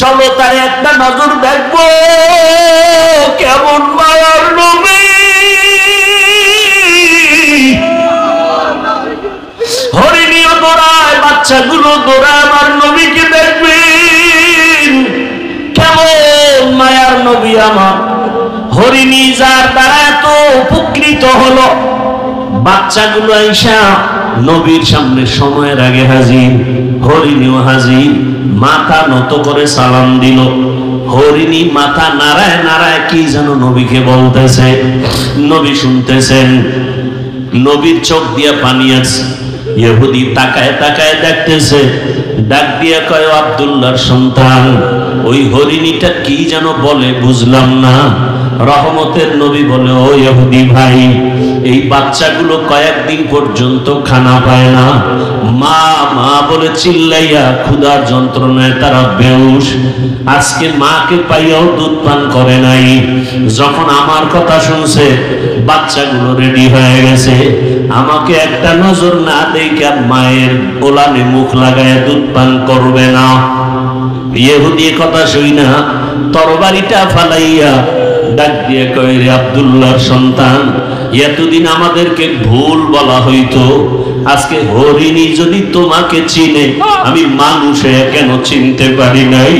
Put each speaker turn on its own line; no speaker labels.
চলো তার একটা নজর দেখবো কেমন মায়ার নবী। হরিণীও দৌড়ায়, বাচ্চাগুলো দৌড়ায়, আমার নবীকে দেখবেন কেমন মায়ার নবী আমার। হরিণী যার দ্বারা এত উপকৃত হলো, বাচ্চাগুলো আইসা নবীর সামনে সময়ের আগে হাজির, হরিণীও হাজির, মাথা নত করে সালাম দিল। হরিণী মাথা নাড়ায় নাড়ায় কি যেন নবীকে বলতেছে, নবী শুনতেছেন। নবীর চোখ দিয়া পানি আছে। ইহুদি তাকায় তাকায় দেখতেছে, ডাক দিয়া কয়, আব্দুল্লাহর সন্তান। ওই হরিণীটা কি যেন বলে বুঝলাম না। রহমতের নবী বলে, ও ইহুদি ভাই, এই বাচ্চাগুলো কয়েকদিন পর্যন্ত খানা পায় না, মা মা বলে চিল্লাইয়া ক্ষুধার যন্ত্রণায় তারা বেহুশ। আজকে মাকে পাইয়াও দুধ পান করে নাই। যখন আমার কথা শুনছে, বাচ্চাগুলো রেডি হয়ে গেছে, আমাকে একটা নজর না দেখে মায়ের ওলানে মুখ লাগায় দুধ পান করবে না। ইহুদি কথা শুই না তরবারিটা ফালাইয়া ডাক দিয়ে কয়, রে আব্দুল্লাহর সন্তান, এতদিন আমাদেরকে ভুল বলা হইতো, আজকে হরিণী যদি তোমাকে চিনে, আমি মানুষে কেন চিনতে পারি নাই?